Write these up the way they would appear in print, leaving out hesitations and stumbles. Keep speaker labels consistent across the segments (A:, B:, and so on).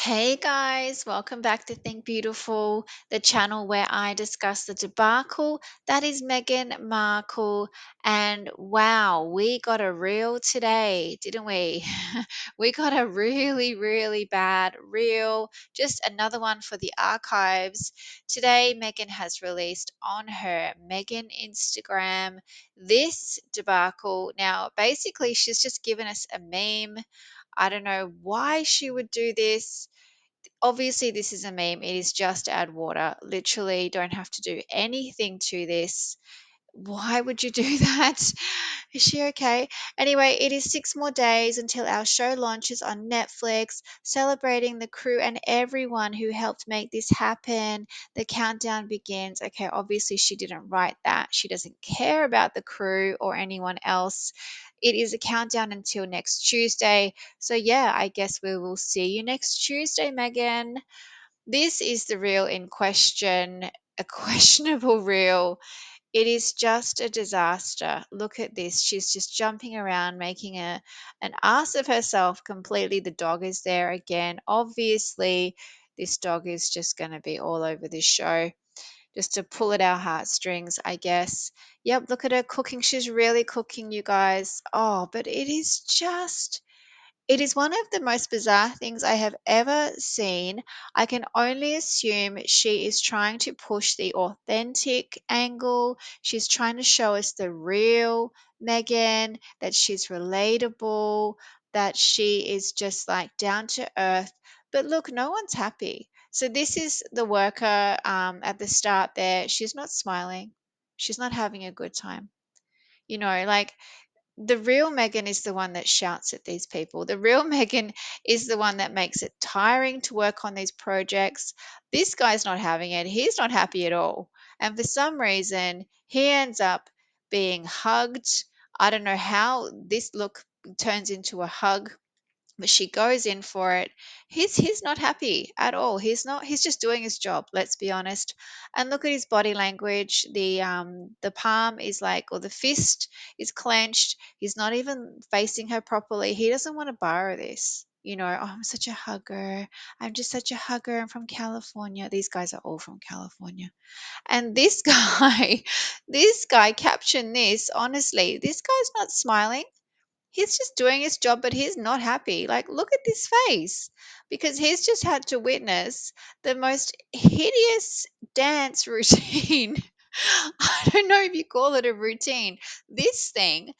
A: Hey guys, welcome back to Think Beautiful, the channel where I discuss the debacle that is Meghan Markle. And wow, we got a reel today, didn't we? We got a really, really bad reel, just another one for the archives. Today, Meghan has released on her Meghan Instagram this debacle. Now, basically, she's just given us a meme. I don't know why she would do this. Obviously, this is a meme. It is just add water. Literally, don't have to do anything to this. Why would you do that? Is she okay? Anyway, it is 6 more days until our show launches on Netflix, celebrating the crew and everyone who helped make this happen. The countdown begins. Okay, obviously, she didn't write that. She doesn't care about the crew or anyone else. It is a countdown until next Tuesday. So, yeah, I guess we will see you next Tuesday, Megan. This is the reel in question, a questionable reel. It is just a disaster. Look at this. She's just jumping around, making an ass of herself completely. The dog is there again. Obviously, this dog is just going to be all over this show just to pull at our heartstrings, I guess. Yep, look at her cooking. She's really cooking, you guys. Oh, but it is one of the most bizarre things I have ever seen. I can only assume she is trying to push the authentic angle. She's trying to show us the real Meghan, that she's relatable, that she is just like down to earth. But look, no one's happy. So this is the worker at the start there. She's not smiling. She's not having a good time. Like the real Megan is the one that shouts at these people. The real Megan is the one that makes it tiring to work on these projects. This guy's not having it. He's not happy at all. And for some reason, he ends up being hugged. I don't know how this look turns into a hug, but she goes in for it. He's not happy at all. He's just doing his job, let's be honest. And look at his body language. The palm is like, or the fist is clenched. He's not even facing her properly. He doesn't want to borrow this. Oh, I'm such a hugger. I'm just such a hugger. I'm from California. These guys are all from California. And this guy, this guy captioned this, honestly, this guy's not smiling. He's just doing his job, but he's not happy. Like, look at this face, because he's just had to witness the most hideous dance routine. I don't know if you call it a routine. This thing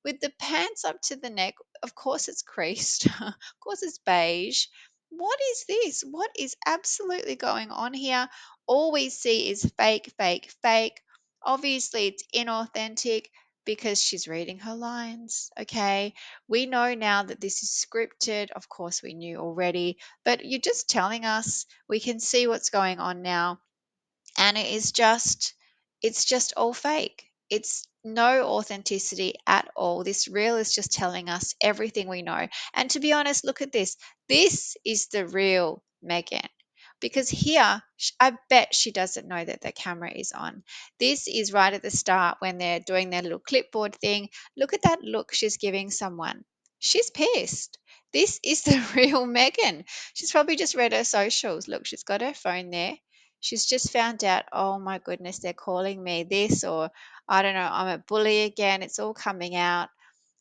A: with the pants up to the neck, of course it's creased, of course it's beige. What is this? What is absolutely going on here? All we see is fake, fake, fake. Obviously, it's inauthentic because she's reading her lines. Okay. We know now that this is scripted. Of course, we knew already, but you're just telling us. We can see what's going on now, and it's just all fake. It's no authenticity at all. This reel is just telling us everything we know. And to be honest, look at this. This is the real Megan. Because here, I bet she doesn't know that the camera is on. This is right at the start when they're doing their little clipboard thing. Look at that look she's giving someone. She's pissed. This is the real Megan. She's probably just read her socials. Look, she's got her phone there. She's just found out, oh my goodness, they're calling me this, or I don't know, I'm a bully again. It's all coming out.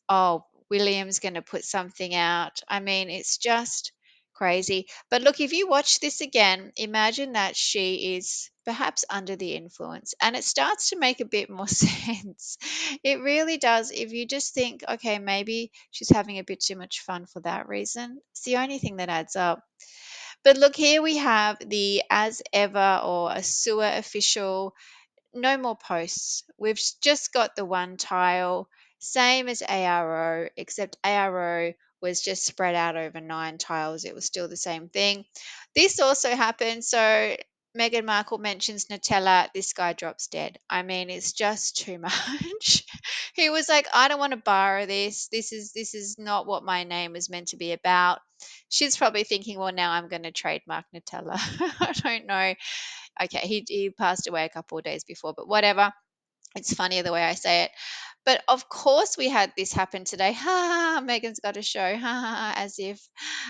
A: Oh, William's going to put something out. I mean, it's just crazy. But look, if you watch this again, imagine that she is perhaps under the influence, and it starts to make a bit more sense. It really does. If you just think, okay, maybe she's having a bit too much fun for that reason, it's the only thing that adds up. But look, here we have the as ever or a sewer official. No more posts. We've just got the one tile, same as ARO, except ARO was just spread out over 9 tiles. It was still the same thing. This also happened. So Meghan Markle mentions Nutella. This guy drops dead. I mean, it's just too much. He was like, I don't want to borrow this. This is not what my name was meant to be about. She's probably thinking, well, now I'm going to trademark Nutella. I don't know. Okay, he passed away a couple of days before, but whatever. It's funnier the way I say it. But of course, we had this happen today. Ha ha, ha, Megan's got a show. Ha ha, ha, as if.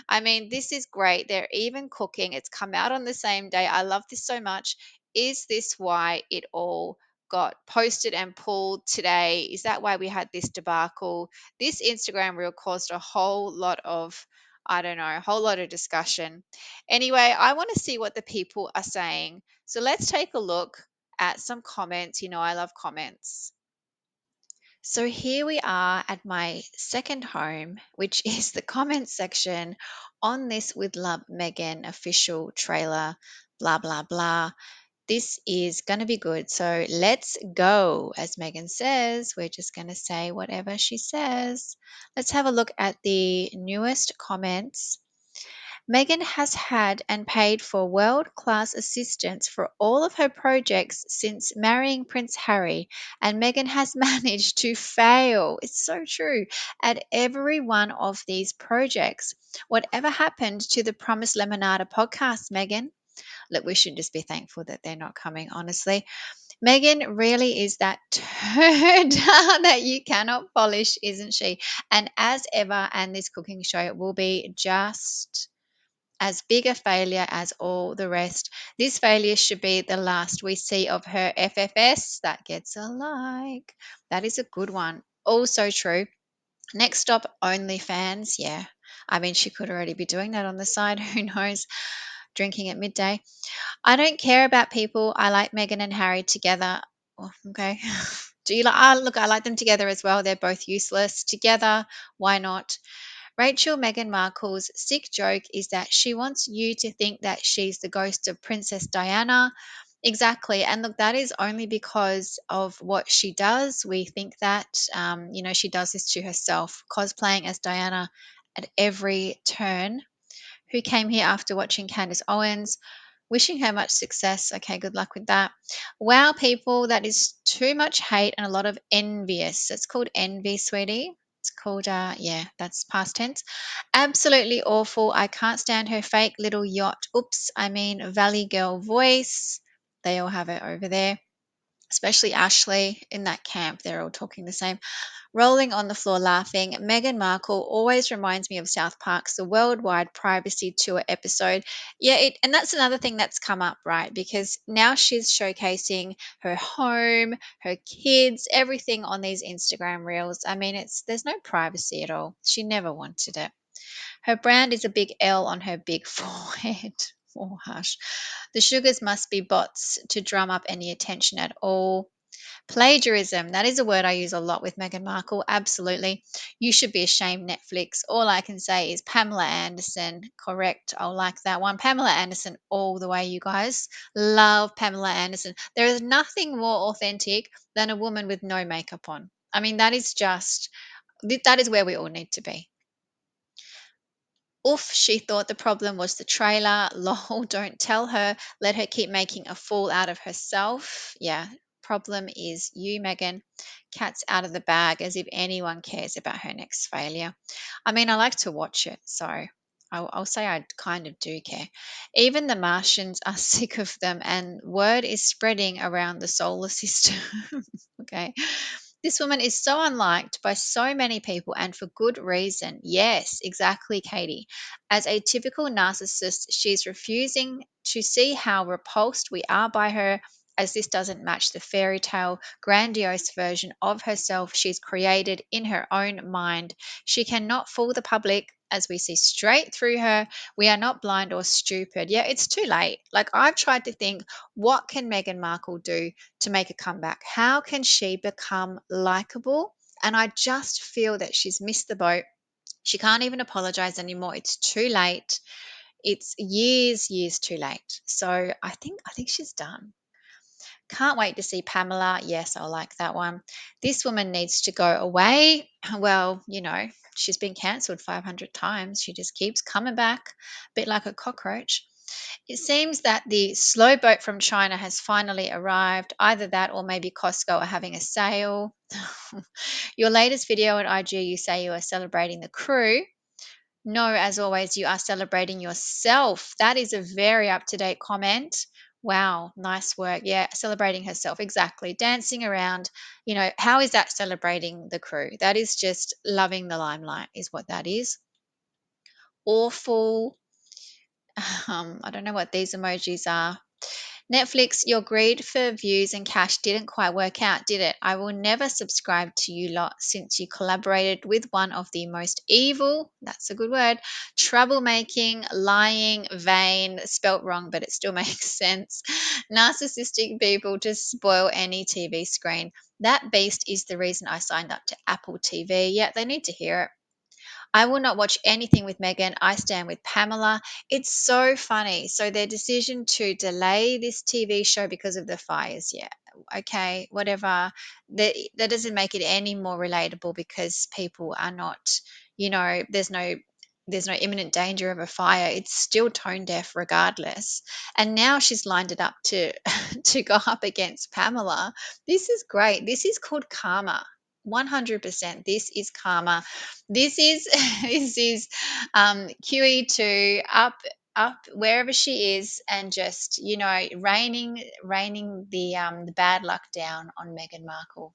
A: I mean, this is great. They're even cooking. It's come out on the same day. I love this so much. Is this why it all got posted and pulled today? Is that why we had this debacle? This Instagram reel caused a whole lot of, I don't know, a whole lot of discussion. Anyway, I want to see what the people are saying. So let's take a look at some comments. You know, I love comments. So here we are at my second home, which is the comment section on this With Love Megan official trailer, blah, blah, blah. This is going to be good. So let's go. As Megan says, we're just going to say whatever she says. Let's have a look at the newest comments. Meghan has had and paid for world-class assistants for all of her projects since marrying Prince Harry, and Meghan has managed to fail. It's so true. At every one of these projects. Whatever happened to the Promised Lemonada podcast, Meghan? Look, we should just be thankful that they're not coming, honestly. Meghan really is that turd that you cannot polish, isn't she? And as ever, and this cooking show will be just as big a failure as all the rest. This failure should be the last we see of her. FFS, that gets a like. That is a good one. Also true. Next stop, OnlyFans. Yeah. I mean, she could already be doing that on the side. Who knows? Drinking at midday. I don't care about people. I like Meghan and Harry together. Oh, okay. Do you like? Look, I like them together as well. They're both useless together. Why not? Rachel Meghan Markle's sick joke is that she wants you to think that she's the ghost of Princess Diana. Exactly. And look, that is only because of what she does. We think that, she does this to herself, cosplaying as Diana at every turn. Who came here after watching Candace Owens? Wishing her much success. Okay, good luck with that. Wow, people, that is too much hate and a lot of envious. It's called envy, sweetie. It's called, yeah, that's past tense. Absolutely awful. I can't stand her fake little yacht. Oops, I mean, Valley Girl voice. They all have it over there, especially Ashley in that camp. They're all talking the same. Rolling on the floor laughing, Meghan Markle always reminds me of South Park's The Worldwide Privacy Tour episode. Yeah, and that's another thing that's come up, right? Because now she's showcasing her home, her kids, everything on these Instagram reels. I mean, there's no privacy at all. She never wanted it. Her brand is a big L on her big forehead. Oh, hush. The sugars must be bots to drum up any attention at all. Plagiarism. That is a word I use a lot with Meghan Markle. Absolutely. You should be ashamed, Netflix. All I can say is Pamela Anderson. Correct. I'll like that one. Pamela Anderson all the way, you guys. Love Pamela Anderson. There is nothing more authentic than a woman with no makeup on. I mean, that is where we all need to be. Oof, she thought the problem was the trailer. Lol, don't tell her. Let her keep making a fool out of herself. Yeah, problem is you, Megan. Cat's out of the bag, as if anyone cares about her next failure. I mean, I like to watch it, so I'll say I kind of do care. Even the Martians are sick of them, and word is spreading around the solar system. Okay. This woman is so unliked by so many people and for good reason. Yes, exactly, Katie. As a typical narcissist, she's refusing to see how repulsed we are by her, as this doesn't match the fairy tale, grandiose version of herself she's created in her own mind. She cannot fool the public, as we see straight through her. We are not blind or stupid. Yeah, it's too late. Like, I've tried to think, what can Meghan Markle do to make a comeback? How can she become likable? And I just feel that she's missed the boat. She can't even apologize anymore. It's too late. It's years too late. So I think she's done. Can't wait to see Pamela. Yes, I like that one. This woman needs to go away. Well, she's been cancelled 500 times. She just keeps coming back, a bit like a cockroach. It seems that the slow boat from China has finally arrived. Either that or maybe Costco are having a sale. Your latest video on IG, you say you are celebrating the crew. No, as always, you are celebrating yourself. That is a very up to date comment. Wow, nice work. Yeah, celebrating herself. Exactly. Dancing around. How is that celebrating the crew? That is just loving the limelight, is what that is. Awful. I don't know what these emojis are. Netflix, your greed for views and cash didn't quite work out, did it? I will never subscribe to you lot since you collaborated with one of the most evil, that's a good word, troublemaking, lying, vain, spelt wrong, but it still makes sense, narcissistic people to spoil any TV screen. That beast is the reason I signed up to Apple TV. Yeah, they need to hear it. I will not watch anything with Meghan. I stand with Pamela. It's so funny. So their decision to delay this TV show because of the fires, yeah, okay, whatever. That doesn't make it any more relatable because people are not, there's no imminent danger of a fire. It's still tone deaf regardless. And now she's lined it up to to go up against Pamela. This is great. This is called karma. 100%. This is karma. This is this is QE to up wherever she is and just raining the bad luck down on Meghan Markle.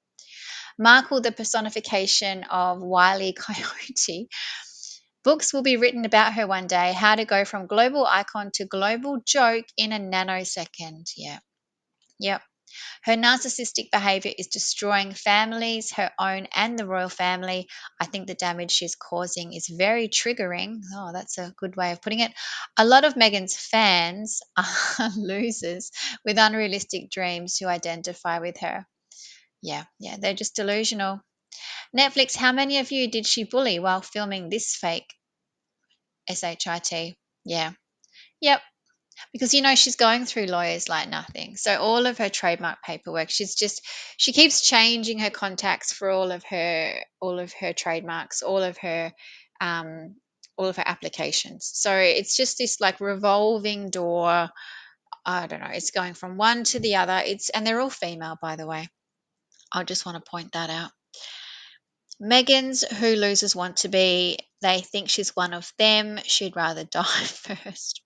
A: Markle, the personification of Wile Coyote. Books will be written about her one day. How to go from global icon to global joke in a nanosecond. Yeah. Yep. Her narcissistic behavior is destroying families, her own and the royal family. I think the damage she's causing is very triggering. Oh, that's a good way of putting it. A lot of Meghan's fans are losers with unrealistic dreams who identify with her. Yeah, they're just delusional. Netflix, how many of you did she bully while filming this fake SHIT? Yeah. Yep. Because she's going through lawyers like nothing. So all of her trademark paperwork, she keeps changing her contacts for all of her trademarks, um all of her applications. So it's just this like revolving door. I don't know, it's going from one to the other. And they're all female, by the way. I just want to point that out. Megan's who losers want to be. They think she's one of them. She'd rather die first.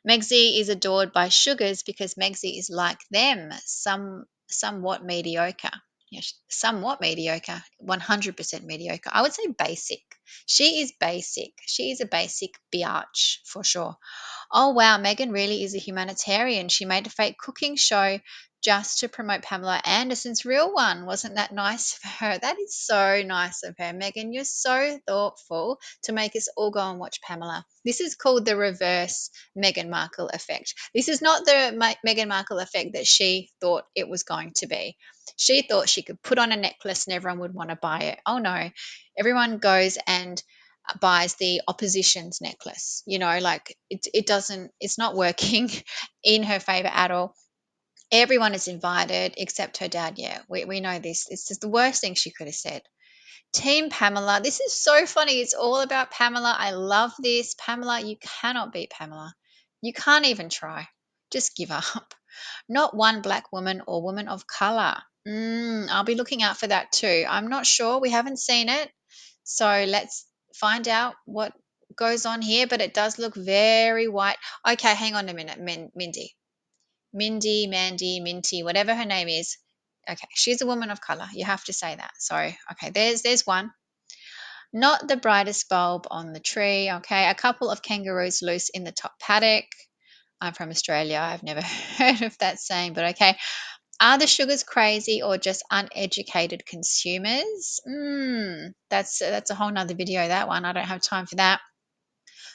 A: Megsy is adored by sugars because Megsy is like them, somewhat mediocre. Yeah, somewhat mediocre, 100% mediocre. I would say basic. She is basic. She is a basic biatch for sure. Oh wow, Meghan really is a humanitarian. She made a fake cooking show just to promote Pamela Anderson's real one. Wasn't that nice of her? That is so nice of her, Meghan. You're so thoughtful to make us all go and watch Pamela. This is called the reverse Meghan Markle effect. This is not the Meghan Markle effect that she thought it was going to be. She thought she could put on a necklace and everyone would want to buy it. Oh no, everyone goes and buys the opposition's necklace. Like it's not working in her favor at all. Everyone is invited except her dad. Yeah, we know this. It's just the worst thing she could have said. Team Pamela. This is so funny. It's all about Pamela. I love this. Pamela, you cannot beat Pamela. You can't even try. Just give up. Not one black woman or woman of color. I'll be looking out for that too. I'm not sure. We haven't seen it. So let's find out what goes on here. But it does look very white. Okay, hang on a minute, Mandy, Minty, whatever her name is. Okay, she's a woman of color. You have to say that. So, okay, there's one. Not the brightest bulb on the tree. Okay, a couple of kangaroos loose in the top paddock. I'm from Australia. I've never heard of that saying, but okay. Are the sugars crazy or just uneducated consumers? That's a whole nother video, that one. I don't have time for that.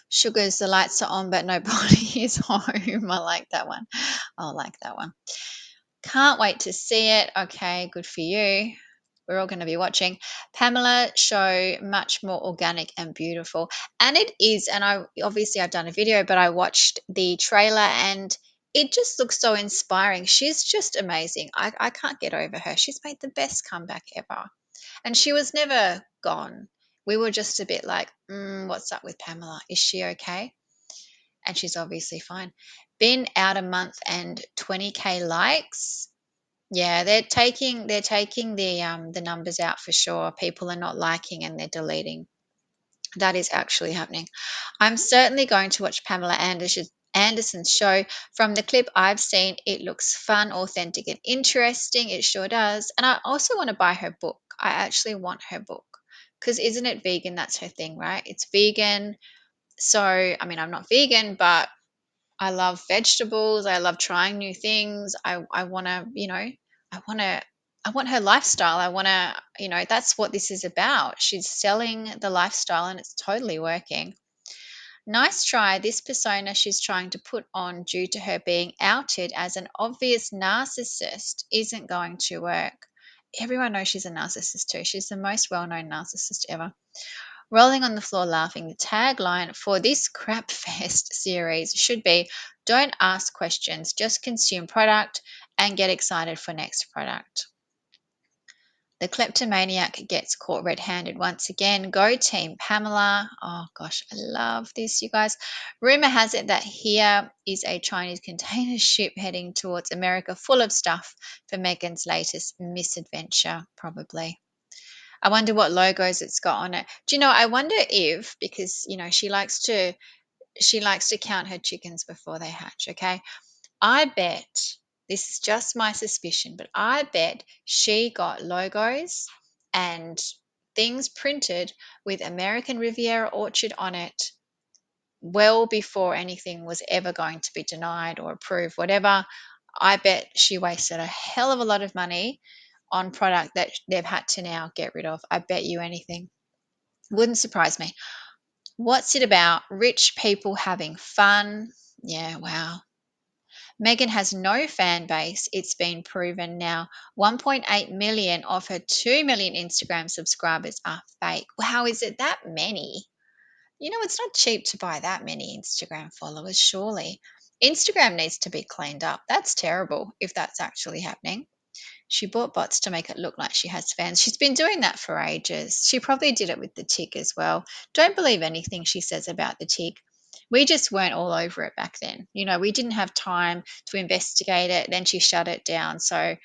A: Sugars, the lights are on, but nobody is home. I like that one. I like that one. Can't wait to see it. Okay, good for you. We're all going to be watching. Pamela show much more organic and beautiful. And it is. And I've done a video, but I watched the trailer and it just looks so inspiring. She's just amazing. I can't get over her. She's made the best comeback ever. And she was never gone. We were just a bit like, what's up with Pamela? Is she okay? And she's obviously fine. Been out a month and 20K likes. Yeah, they're taking the numbers out for sure. People are not liking and they're deleting. That is actually happening. I'm certainly going to watch Pamela Anderson's show. From the clip I've seen, it looks fun, authentic, and interesting. It sure does. And I also want to buy her book. I actually want her book because isn't it vegan? That's her thing, right? It's vegan. So, I mean, I'm not vegan, but I love vegetables. I love trying new things. I want to, want to, I want her lifestyle. I want to, that's what this is about. She's selling the lifestyle and it's totally working. Nice try. This persona she's trying to put on due to her being outed as an obvious narcissist isn't going to work. Everyone knows she's a narcissist too. She's the most well known narcissist ever. Rolling on the floor laughing, the tagline for this crapfest series should be don't ask questions, just consume product and get excited for next product. The kleptomaniac gets caught red-handed once again. Go team Pamela. Oh gosh, I love this, you guys. Rumor has it that here is a Chinese container ship heading towards America full of stuff for Meghan's latest misadventure, probably. I wonder what logos it's got on it. Do you know, I wonder if, because she likes to count her chickens before they hatch, okay? I bet, this is just my suspicion, but I bet she got logos and things printed with American Riviera Orchard on it well before anything was ever going to be denied or approved, whatever. I bet she wasted a hell of a lot of money on product that they've had to now get rid of. I bet you anything. Wouldn't surprise me. What's it about? Rich people having fun. Yeah, wow. Meghan has no fan base. It's been proven now. 1.8 million of her 2 million Instagram subscribers are fake. Wow, is it that many? It's not cheap to buy that many Instagram followers, surely. Instagram needs to be cleaned up. That's terrible if that's actually happening. She bought bots to make it look like she has fans. She's been doing that for ages. She probably did it with the tick as well. Don't believe anything she says about the tick. We just weren't all over it back then. We didn't have time to investigate it. Then she shut it down. So,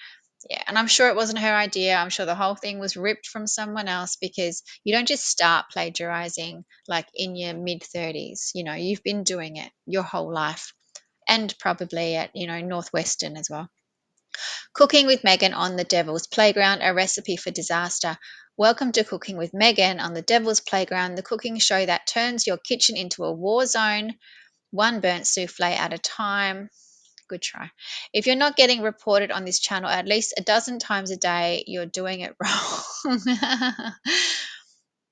A: yeah, and I'm sure it wasn't her idea. I'm sure the whole thing was ripped from someone else because you don't just start plagiarizing like in your mid 30s. You've been doing it your whole life and probably at, Northwestern as well. Cooking with Meghan on the Devil's Playground, a recipe for disaster. Welcome to Cooking with Meghan on the Devil's Playground, the cooking show that turns your kitchen into a war zone, one burnt souffle at a time. Good try. If you're not getting reported on this channel at least a dozen times a day, you're doing it wrong.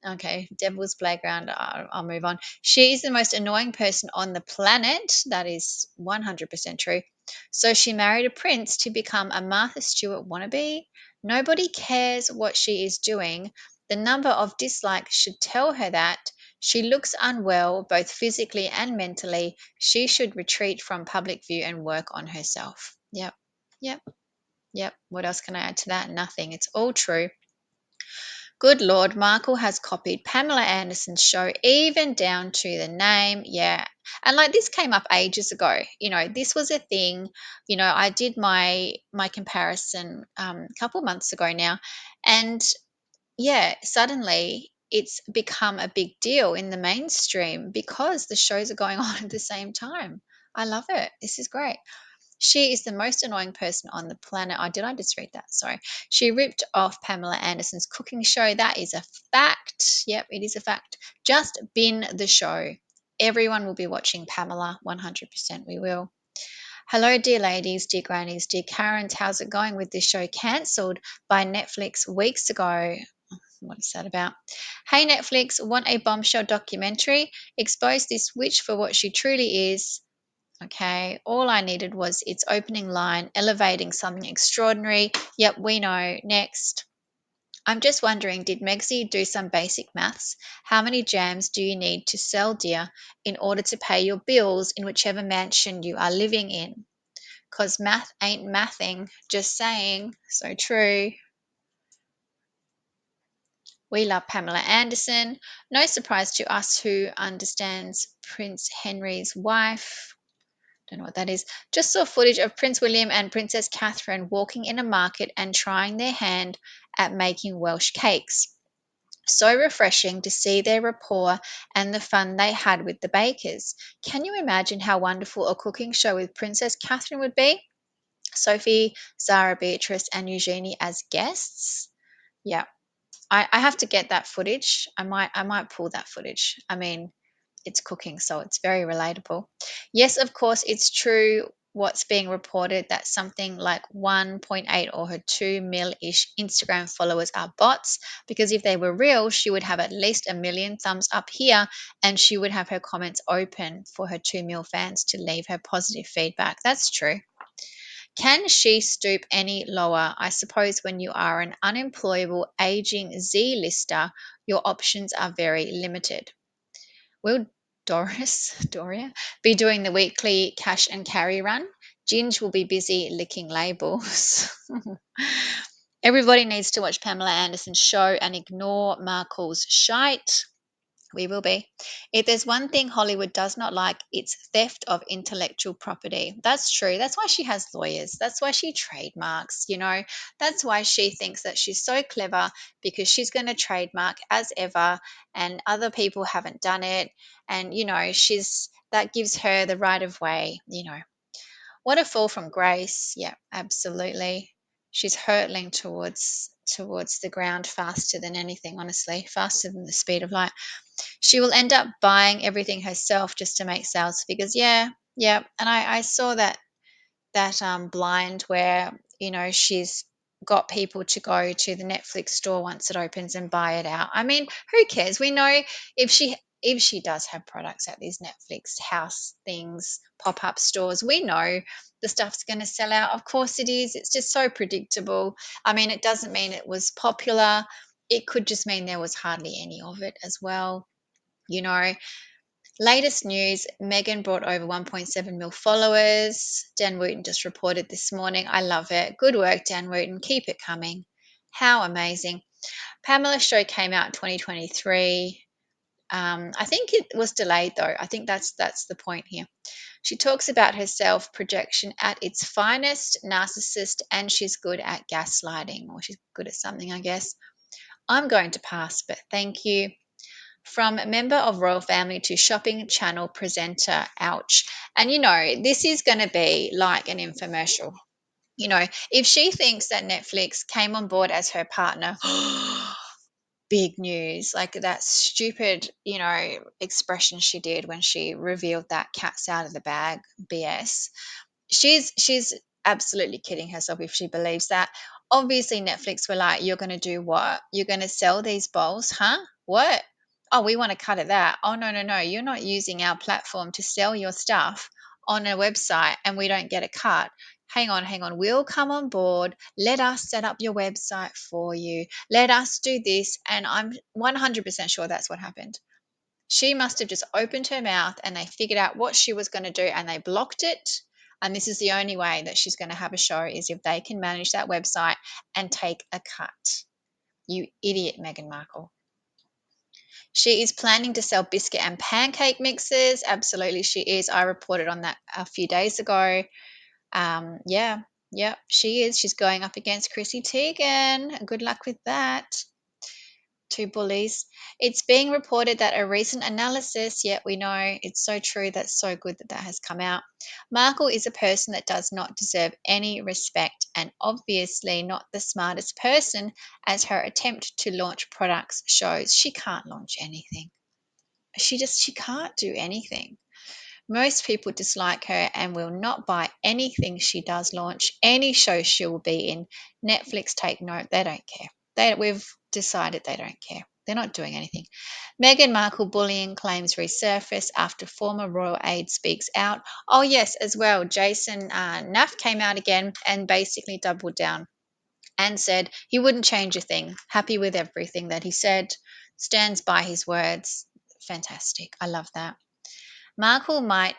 A: Okay, Devil's Playground. I'll move on. She's the most annoying person on the planet. That is 100% true. So she married a prince to become a Martha Stewart wannabe. Nobody cares what she is doing. The number of dislikes should tell her that. She looks unwell, both physically and mentally. She should retreat from public view and work on herself. Yep, yep, yep. What else can I add to that? Nothing. It's all true. Good Lord, Markle has copied Pamela Anderson's show even down to the name. Yeah. And like this came up ages ago. This was a thing. I did my comparison a couple months ago now. And yeah, suddenly it's become a big deal in the mainstream because the shows are going on at the same time. I love it. This is great. She is the most annoying person on the planet. Oh, did I just read that? Sorry. She ripped off Pamela Anderson's cooking show. That is a fact. Yep, it is a fact. Just bin the show. Everyone will be watching Pamela. 100% we will. Hello, dear ladies, dear grannies, dear Karens. How's it going with this show? Cancelled by Netflix weeks ago. What is that about? Hey, Netflix, want a bombshell documentary? Expose this witch for what she truly is. Okay, all I needed was its opening line, elevating something extraordinary. Yep, we know. Next. I'm just wondering, did Megsy do some basic maths? How many jams do you need to sell, dear, in order to pay your bills in whichever mansion you are living in? Because math ain't mathing, just saying. So true. We love Pamela Anderson. No surprise to us who understands Prince Henry's wife. Don't know what that is. Just saw footage of Prince William and Princess Catherine walking in a market and trying their hand at making Welsh cakes. So refreshing to see their rapport and the fun they had with the bakers. Can you imagine how wonderful a cooking show with Princess Catherine would be? Sophie, Zara, Beatrice, and Eugenie as guests. Yeah, I have to get that footage. I might pull that footage. I mean, it's cooking, so it's very relatable. Yes, of course, it's true what's being reported that something like 1.8 or her 2 mil ish Instagram followers are bots, because if they were real, she would have at least a million thumbs up here and she would have her comments open for her 2 mil fans to leave her positive feedback. That's true. Can she stoop any lower? I suppose when you are an unemployable aging Z-lister, your options are very limited. Will Doria be doing the weekly cash and carry run? Ginge will be busy licking labels. Everybody needs to watch Pamela Anderson's show and ignore Markle's shite. We will be. If there's one thing Hollywood does not like, it's theft of intellectual property. That's true. That's why she has lawyers. That's why she trademarks, you know. That's why she thinks that she's so clever, because she's going to trademark as ever and other people haven't done it. And, you know, that gives her the right of way, you know. What a fall from grace. Yeah, absolutely. She's hurtling towards the ground faster than anything, honestly, faster than the speed of light. She will end up buying everything herself just to make sales figures. Yeah, yeah. And I saw that blind where, you know, she's got people to go to the Netflix store once it opens and buy it out. I mean, who cares? We know if she does have products at these Netflix house things, pop-up stores, we know the stuff's going to sell out. Of course it is. It's just so predictable. I mean, it doesn't mean it was popular. It could just mean there was hardly any of it as well. You know, latest news, Meghan brought over 1.7 mil followers. Dan Wooten just reported this morning. I love it. Good work, Dan Wooten. Keep it coming. How amazing. Pamela's show came out in 2023. I think it was delayed though. I think that's the point here. She talks about herself projection at its finest, narcissist, and she's good at gaslighting, or she's good at something, I guess. I'm going to pass, but thank you. From member of royal family to shopping channel presenter, ouch. And you know, this is going to be like an infomercial. You know, if she thinks that Netflix came on board as her partner, big news. Like that stupid, you know, expression she did when she revealed that cat's out of the bag BS. She's absolutely kidding herself if she believes that. Obviously, Netflix were like, "You're going to do what? You're going to sell these bowls, huh? What? Oh, we want to cut at that. Oh, no, no, no. You're not using our platform to sell your stuff on a website and we don't get a cut. Hang on, hang on. We'll come on board. Let us set up your website for you. Let us do this." And I'm 100% sure that's what happened. She must have just opened her mouth and they figured out what she was going to do and they blocked it. And this is the only way that she's going to have a show, is if they can manage that website and take a cut. You idiot, Meghan Markle. She is planning to sell biscuit and pancake mixes. Absolutely, she is. I reported on that a few days ago. Yeah, yeah, she is. She's going up against Chrissy Teigen. Good luck with that. Two bullies. It's being reported that a recent analysis, yet we know it's so true, that's so good that that has come out. Markle is a person that does not deserve any respect and obviously not the smartest person, as her attempt to launch products shows. She can't launch anything. She can't do anything. Most people dislike her and will not buy anything she does launch, any show she will be in. Netflix, take note, they don't care. We've decided they don't care. They're not doing anything. Meghan Markle bullying claims resurface after former royal aide speaks out. Oh, yes, as well. Jason Naff came out again and basically doubled down and said he wouldn't change a thing. Happy with everything that he said, stands by his words. Fantastic. I love that. Markle might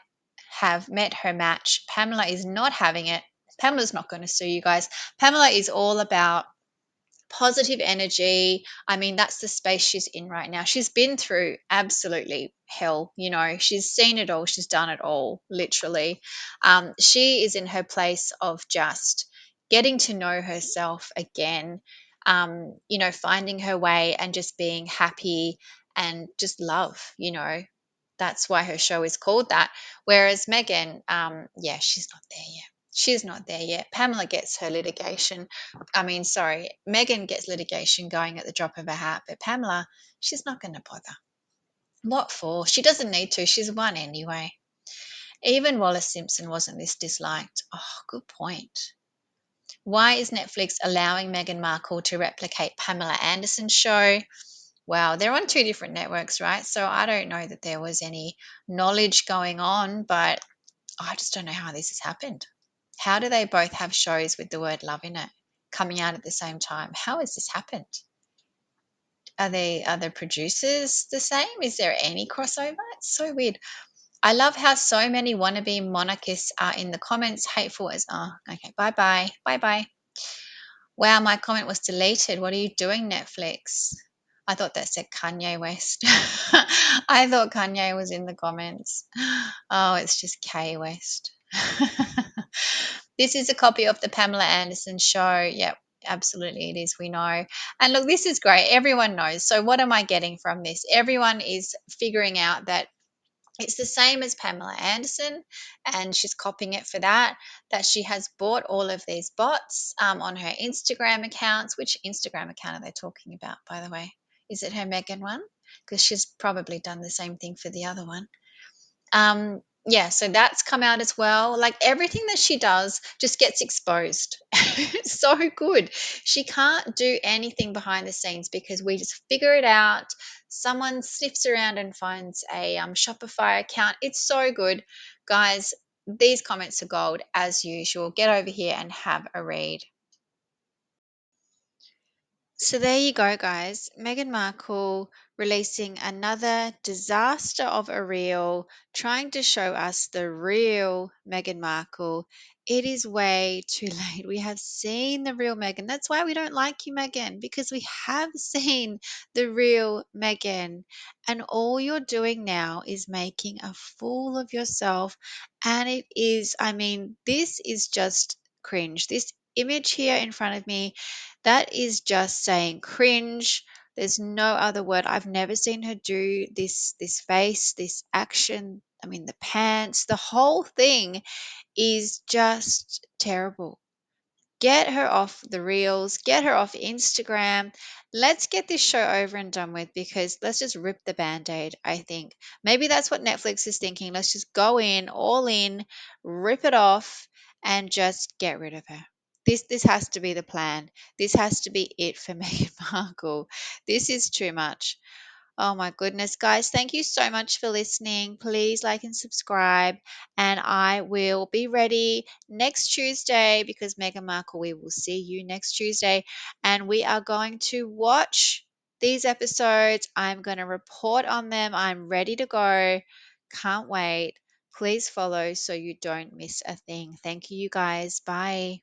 A: have met her match. Pamela is not having it. Pamela's not going to sue you guys. Pamela is all about positive energy. I mean, that's the space she's in right now. She's been through absolutely hell, you know, she's seen it all, she's done it all, literally. She is in her place of just getting to know herself again. finding her way and just being happy and just love. That's why her show is called that. Whereas Meghan, yeah, she's not there yet. She's not there yet. Pamela gets her litigation. I mean, sorry, Meghan gets litigation going at the drop of a hat, but Pamela, she's not going to bother. What for? She doesn't need to. She's won anyway. Even Wallace Simpson wasn't this disliked. Oh, good point. Why is Netflix allowing Meghan Markle to replicate Pamela Anderson's show? Wow, they're on two different networks, right? So I don't know that there was any knowledge going on, but I just don't know how this has happened. How do they both have shows with the word love in it coming out at the same time? How has this happened? Are the producers the same? Is there any crossover? It's so weird. I love how so many wannabe monarchists are in the comments, hateful as okay, bye bye. Bye bye. Wow, my comment was deleted. What are you doing, Netflix? I thought that said Kanye West. I thought Kanye was in the comments. Oh, it's just K West. This is a copy of the Pamela Anderson show. Yep, absolutely it is. We know. And look, this is great. Everyone knows. So, what am I getting from this? Everyone is figuring out that it's the same as Pamela Anderson, and she's copying it for that. That she has bought all of these bots on her Instagram accounts. Which Instagram account are they talking about, by the way? Is it her Meghan one? Because she's probably done the same thing for the other one. Yeah, so that's come out as well. Like everything that she does just gets exposed. It's so good. She can't do anything behind the scenes because we just figure it out. Someone sniffs around and finds a Shopify account. It's so good. Guys, these comments are gold as usual. Get over here and have a read. So there you go, guys. Meghan Markle releasing another disaster of a reel, trying to show us the real Meghan Markle. It is way too late. We have seen the real Meghan. That's why we don't like you, Meghan, because we have seen the real Meghan. And all you're doing now is making a fool of yourself. And it is, I mean, this is just cringe. This image here in front of me, that is just saying cringe. There's no other word. I've never seen her do this face, this action. I mean, the pants, the whole thing is just terrible. Get her off the reels, get her off Instagram. Let's get this show over and done with because let's just rip the band aid, I think. Maybe that's what Netflix is thinking. Let's just go in, all in, rip it off, and just get rid of her. This has to be the plan. This has to be it for Meghan Markle. This is too much. Oh my goodness, guys. Thank you so much for listening. Please like and subscribe. And I will be ready next Tuesday because Meghan Markle, we will see you next Tuesday. And we are going to watch these episodes. I'm going to report on them. I'm ready to go. Can't wait. Please follow so you don't miss a thing. Thank you, guys. Bye.